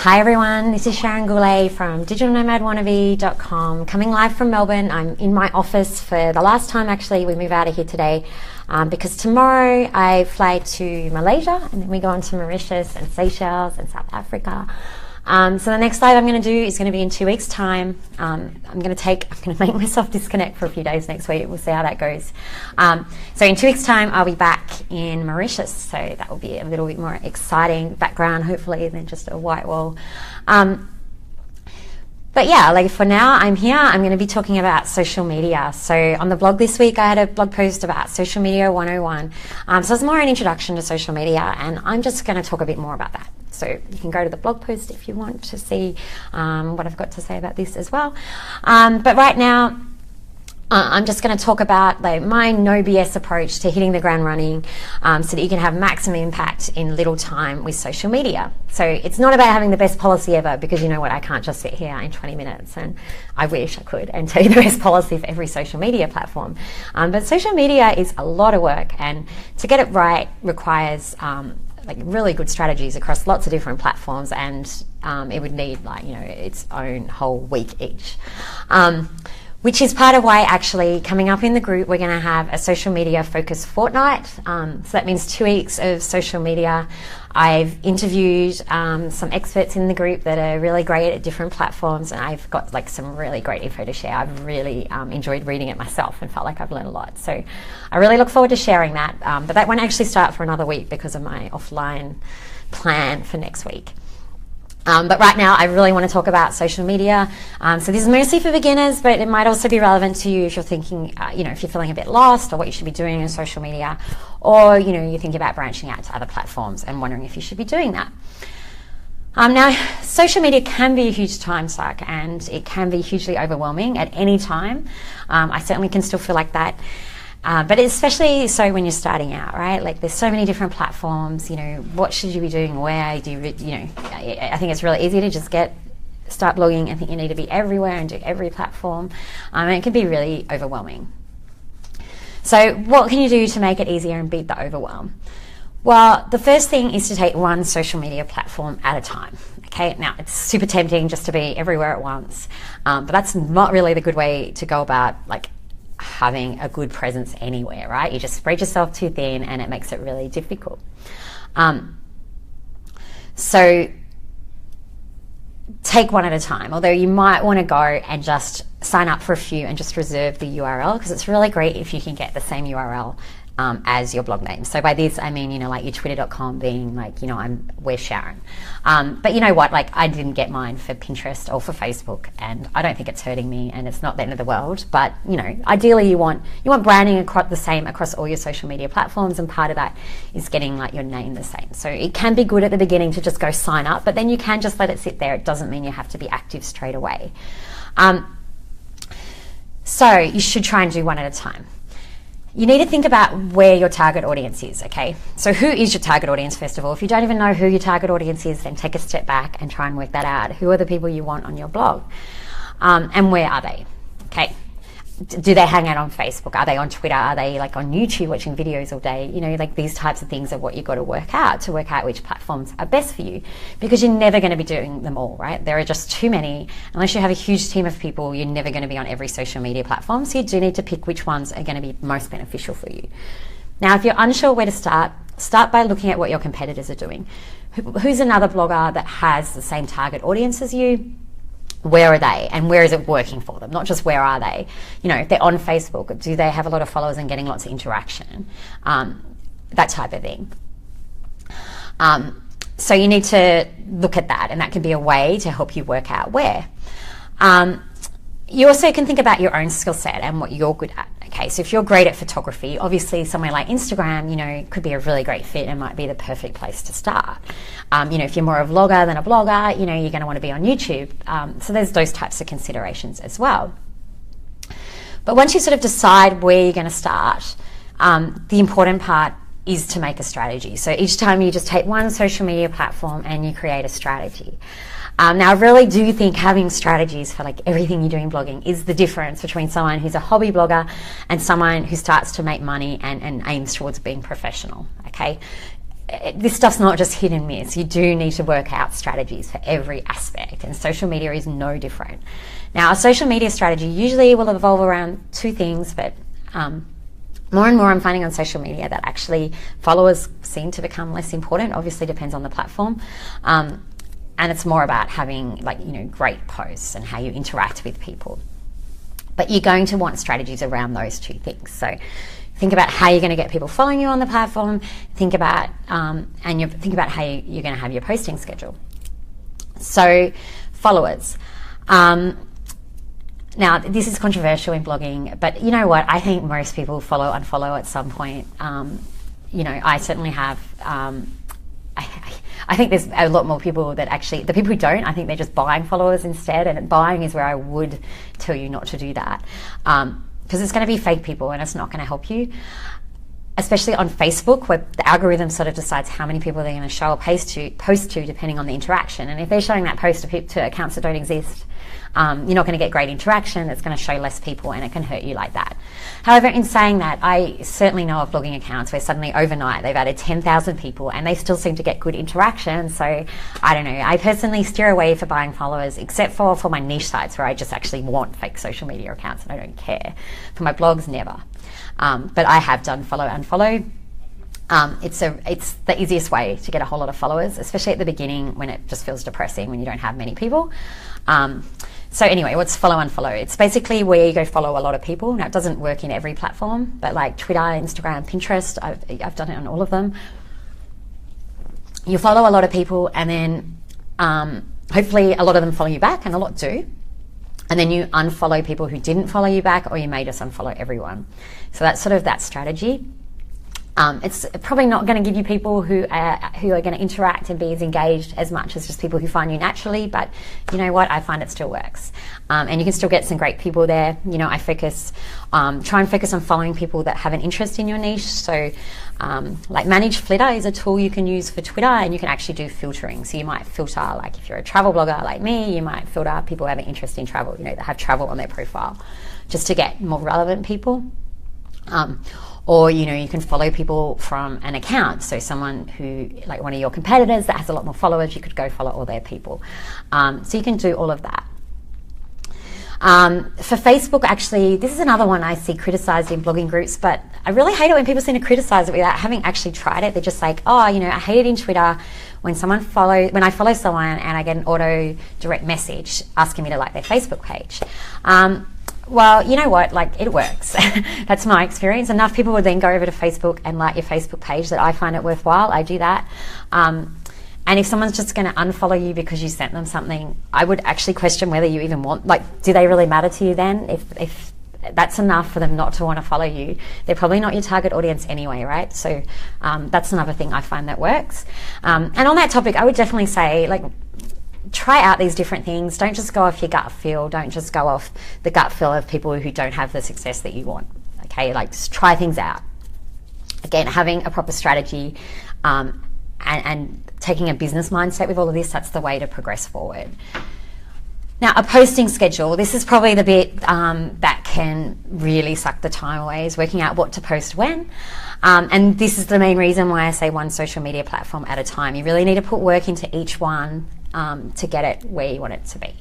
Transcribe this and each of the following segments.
Hi everyone, this is Sharon Goulet from digitalnomadwannabe.com, coming live from Melbourne. I'm in my office for the last time actually. We move out of here today because tomorrow I fly to Malaysia and then we go on to Mauritius and Seychelles and South Africa. So the next live I'm going to do is going to be in 2 weeks' time. I'm going to make myself disconnect for a few days next week. We'll see how that goes. So in 2 weeks' time, I'll be back in Mauritius. So that will be a little bit more exciting background, hopefully, than just a white wall. But yeah, like for now, I'm here. I'm going to be talking about social media. So on the blog this week, I had a blog post about social media 101. So it's more an introduction to social media, and I'm just going to talk a bit more about that. So you can go to the blog post if you want to see what I've got to say about this as well. But right now, I'm just going to talk about my no BS approach to hitting the ground running so that you can have maximum impact in little time with social media. So it's not about having the best policy ever, because you know what, I can't just sit here in 20 minutes, and I wish I could, and tell you the best policy for every social media platform. But social media is a lot of work, and to get it right requires really good strategies across lots of different platforms, and it would need its own whole week each. Which is part of why actually coming up in the group we're going to have a social media focused fortnight. So that means 2 weeks of social media. I've interviewed some experts in the group that are really great at different platforms, and I've got some really great info to share. I've really enjoyed reading it myself and felt like I've learned a lot. So I really look forward to sharing that. But that won't actually start for another week because of my offline plan for next week. But right now I really want to talk about social media. So this is mostly for beginners, but it might also be relevant to you if you're thinking, if you're feeling a bit lost or what you should be doing in social media, or, you're thinking about branching out to other platforms and wondering if you should be doing that. Now, social media can be a huge time suck, and it can be hugely overwhelming at any time. I certainly can still feel like that. But especially so when you're starting out, right? There's so many different platforms, what should you be doing, where do you, I think it's really easy to just start blogging and think you need to be everywhere and do every platform. And it can be really overwhelming. So what can you do to make it easier and beat the overwhelm? Well, the first thing is to take one social media platform at a time. Okay, now it's super tempting just to be everywhere at once, but that's not really the good way to go about having a good presence anywhere, right? You just spread yourself too thin and it makes it really difficult. So take one at a time, although you might want to go and just sign up for a few and just reserve the URL, because it's really great if you can get the same URL as your blog name. So by this I mean, your twitter.com being we're Sharon. But you know what, I didn't get mine for Pinterest or for Facebook, and I don't think it's hurting me, and it's not the end of the world. But ideally you want branding across all your social media platforms, and part of that is getting your name the same. So it can be good at the beginning to just go sign up, but then you can just let it sit there. It doesn't mean you have to be active straight away. So you should try and do one at a time. You need to think about where your target audience is, okay? So who is your target audience, first of all? If you don't even know who your target audience is, then take a step back and try and work that out. Who are the people you want on your blog? And where are they, okay? Do they hang out on Facebook? Are they on Twitter? Are they on YouTube watching videos all day? These types of things are what you've got to work out which platforms are best for you, because you're never going to be doing them all, right? There are just too many. Unless you have a huge team of people, you're never going to be on every social media platform. So you do need to pick which ones are going to be most beneficial for you. Now, if you're unsure where to start by looking at what your competitors are doing. Who's another blogger that has the same target audience as you? Where are they, and where is it working for them? Not just where are they. If they're on Facebook, do they have a lot of followers and getting lots of interaction? That type of thing. So you need to look at that, and that can be a way to help you work out where. You also can think about your own skill set and what you're good at. Okay, so if you're great at photography, obviously somewhere like Instagram, could be a really great fit and might be the perfect place to start. If you're more a vlogger than a blogger, you're going to want to be on YouTube. So there's those types of considerations as well. But once you sort of decide where you're going to start, the important part is to make a strategy. So each time you just take one social media platform and you create a strategy. Now, I really do think having strategies for everything you do in blogging is the difference between someone who's a hobby blogger and someone who starts to make money and aims towards being professional, okay? this stuff's not just hit and miss. You do need to work out strategies for every aspect, and social media is no different. Now, a social media strategy usually will evolve around two things, but more and more I'm finding on social media that actually followers seem to become less important. Obviously depends on the platform. And it's more about having great posts and how you interact with people. But you're going to want strategies around those two things. So think about how you're going to get people following you on the platform. Think about think about how you're going to have your posting schedule. So followers. Now, this is controversial in blogging, but you know what? I think most people follow, unfollow at some point. I certainly have. I think there's a lot more people that actually, the people who don't, I think they're just buying followers instead, and buying is where I would tell you not to do that. Because it's going to be fake people and it's not going to help you. Especially on Facebook, where the algorithm sort of decides how many people they're going to show a post to depending on the interaction. And if they're showing that post to accounts that don't exist, you're not going to get great interaction. It's going to show less people and it can hurt you like that. However, in saying that, I certainly know of blogging accounts where suddenly overnight they've added 10,000 people and they still seem to get good interaction. So I don't know. I personally steer away for buying followers, except for my niche sites where I just actually want fake social media accounts and I don't care. For my blogs, never. But I have done follow, unfollow. It's the easiest way to get a whole lot of followers, especially at the beginning when it just feels depressing when you don't have many people. So anyway, what's follow, unfollow? It's basically where you go follow a lot of people. Now, it doesn't work in every platform, but like Twitter, Instagram, Pinterest, I've done it on all of them. You follow a lot of people and then hopefully a lot of them follow you back, and a lot do. And then you unfollow people who didn't follow you back, or you may just unfollow everyone. So that's sort of that strategy. It's probably not going to give you people who are going to interact and be as engaged as much as just people who find you naturally, but you know what, I find it still works. And you can still get some great people there. I try and focus on following people that have an interest in your niche. So like Manage Flitter is a tool you can use for Twitter, and you can actually do filtering. So you might filter, like if you're a travel blogger like me, you might filter people who have an interest in travel, that have travel on their profile, just to get more relevant people. Or, you can follow people from an account. So someone who, like one of your competitors that has a lot more followers, you could go follow all their people. So you can do all of that. For Facebook, actually, this is another one I see criticised in blogging groups, but I really hate it when people seem to criticise it without having actually tried it. They're just like, I hate it in Twitter when I follow someone and I get an auto direct message asking me to like their Facebook page. Well, you know what, it works. That's my experience. Enough people would then go over to Facebook and like your Facebook page that I find it worthwhile. I do that. And if someone's just going to unfollow you because you sent them something, I would actually question whether you even want, do they really matter to you then? If that's enough for them not to want to follow you, they're probably not your target audience anyway, right? So that's another thing I find that works. And on that topic, I would definitely say, try out these different things. Don't just go off your gut feel. Don't just go off the gut feel of people who don't have the success that you want. Okay, just try things out. Again, having a proper strategy and taking a business mindset with all of this, that's the way to progress forward. Now, a posting schedule, this is probably the bit that can really suck the time away, is working out what to post when. And this is the main reason why I say one social media platform at a time. You really need to put work into each one to get it where you want it to be.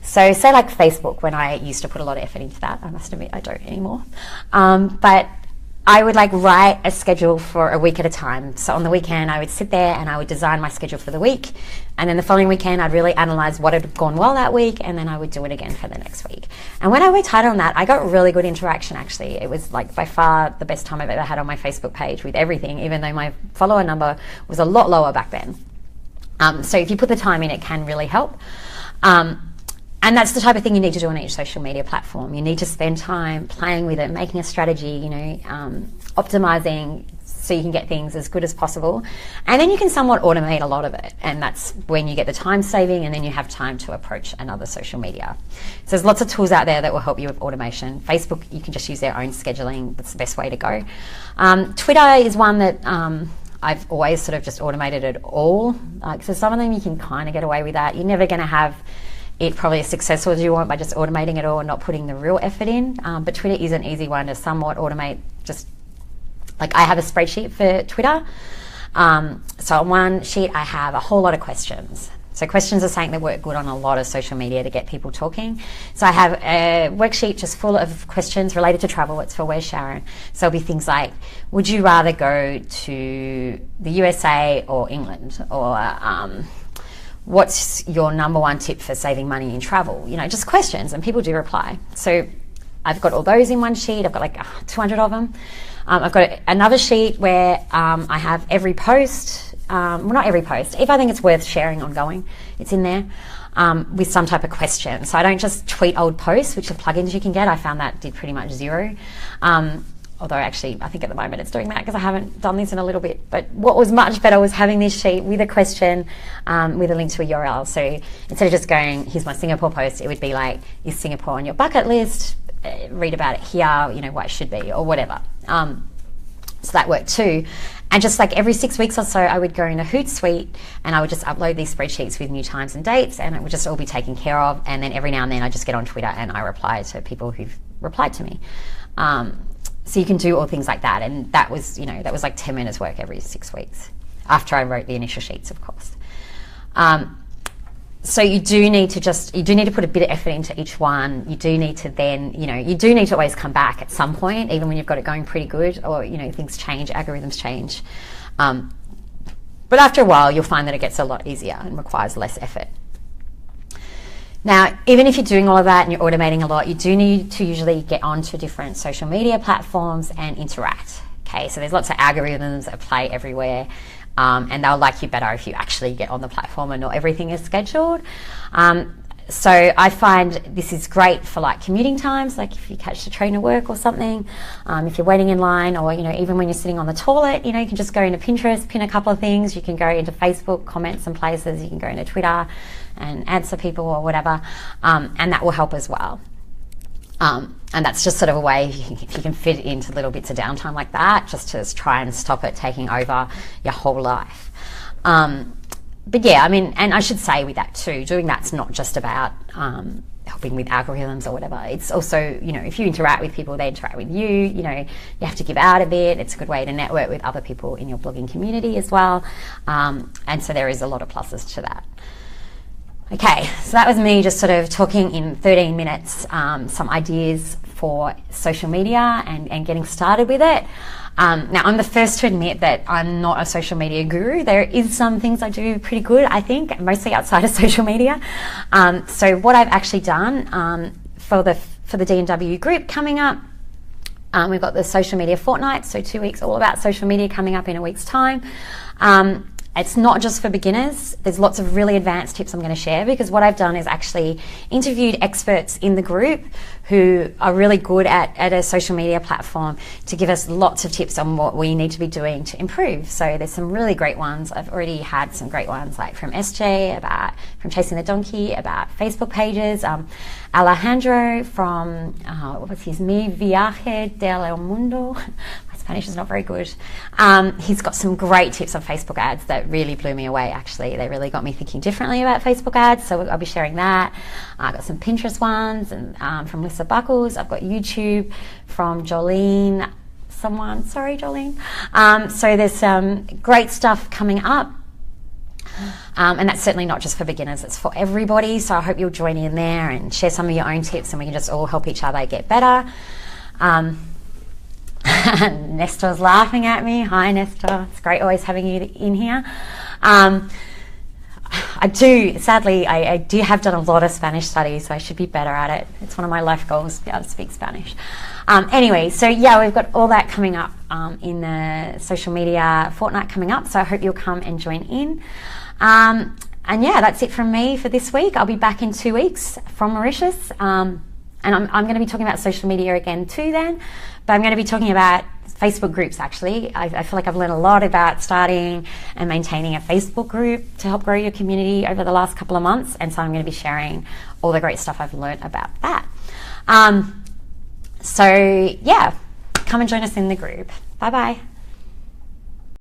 So say like Facebook, when I used to put a lot of effort into that, I must admit I don't anymore. But I would write a schedule for a week at a time. So on the weekend I would sit there and I would design my schedule for the week, and then the following weekend I'd really analyse what had gone well that week, and then I would do it again for the next week. And when I worked hard on that, I got really good interaction actually. It was by far the best time I've ever had on my Facebook page with everything, even though my follower number was a lot lower back then. So if you put the time in, it can really help. And that's the type of thing you need to do on each social media platform. You need to spend time playing with it, making a strategy, optimizing so you can get things as good as possible. And then you can somewhat automate a lot of it. And that's when you get the time saving, and then you have time to approach another social media. So there's lots of tools out there that will help you with automation. Facebook, you can just use their own scheduling. That's the best way to go. Twitter is one that I've always sort of just automated it all. So some of them you can kind of get away with that. You're never going to have it probably as successful as you want by just automating it all and not putting the real effort in. But Twitter is an easy one to somewhat automate. Just I have a spreadsheet for Twitter, So on one sheet, I have a whole lot of questions. So questions are something that work good on a lot of social media to get people talking. So I have a worksheet just full of questions related to travel. It's for Where's Sharon? So it'll be things like, would you rather go to the USA or England? Or what's your number one tip for saving money in travel? You know, just questions, and people do reply. So I've got all those in one sheet. I've got like 200 of them. I've got another sheet where I have every post, well, not every post, if I think it's worth sharing ongoing, it's in there, with some type of question. So I don't just tweet old posts, which are plugins you can get. I found that did pretty much zero. Although actually, I think at the moment it's doing that because I haven't done this in a little bit. But what was much better was having this sheet with a question, with a link to a URL. So instead of just going, here's my Singapore post, it would be like, is Singapore on your bucket list? Read about it here, you know, what it should be, or whatever. So that worked too. And just like every 6 weeks or so, I would go in a Hootsuite and I would just upload these spreadsheets with new times and dates, and it would just all be taken care of. And then every now and then I just get on Twitter and I reply to people who've replied to me. So you can do all things like that. And that was, you know, that was like 10 minutes work every 6 weeks after I wrote the initial sheets, of course. So you do need to put a bit of effort into each one. You do need to then, you know, you do need to always come back at some point, even when you've got it going pretty good, or, you know, things change, algorithms change. But after a while, you'll find that it gets a lot easier and requires less effort. Now, even if you're doing all of that and you're automating a lot, you do need to usually get onto different social media platforms and interact. Okay, so there's lots of algorithms that play everywhere. And they'll like you better if you actually get on the platform and not everything is scheduled. So I find this is great for like commuting times, like if you catch the train to work or something, if you're waiting in line, or, you know, even when you're sitting on the toilet, you know, you can just go into Pinterest, pin a couple of things. You can go into Facebook, comment some places. You can go into Twitter and answer people or whatever, and that will help as well. And that's just sort of a way, if you can fit into little bits of downtime like that, just to try and stop it taking over your whole life. But yeah, I mean, and I should say with that too, doing that's not just about helping with algorithms or whatever. It's also, you know, if you interact with people, they interact with you. You know, you have to give out a bit. It's a good way to network with other people in your blogging community as well. And so there is a lot of pluses to that. Okay, so that was me just sort of talking in 13 minutes, some ideas for social media and getting started with it. Now, I'm the first to admit that I'm not a social media guru. There is some things I do pretty good, I think, mostly outside of social media. So what I've actually done for the D&W group coming up, we've got the social media fortnight, so 2 weeks all about social media coming up in a week's time. It's not just for beginners. There's lots of really advanced tips I'm going to share, because what I've done is actually interviewed experts in the group who are really good at a social media platform to give us lots of tips on what we need to be doing to improve. So there's some really great ones. I've already had some great ones, like from SJ, from Chasing the Donkey, about Facebook pages. Alejandro from, what was his, Mi Viaje del Mundo. Spanish is not very good. He's got some great tips on Facebook ads that really blew me away, actually. They really got me thinking differently about Facebook ads, so I'll be sharing that. I've got some Pinterest ones and from Lisa Buckles. I've got YouTube from Jolene, sorry Jolene. So there's some great stuff coming up. And that's certainly not just for beginners, it's for everybody. So I hope you'll join in there and share some of your own tips, and we can just all help each other get better. Nestor's laughing at me. Hi, Nestor. It's great always having you in here. I do have done a lot of Spanish studies, so I should be better at it. It's one of my life goals to be able to speak Spanish. Anyway, so yeah, we've got all that coming up in the social media fortnight coming up, so I hope you'll come and join in. And yeah, that's it from me for this week. I'll be back in 2 weeks from Mauritius. And I'm going to be talking about social media again too then, but I'm going to be talking about Facebook groups actually. I feel like I've learned a lot about starting and maintaining a Facebook group to help grow your community over the last couple of months, and so I'm going to be sharing all the great stuff I've learned about that. So yeah, come and join us in the group. Bye bye.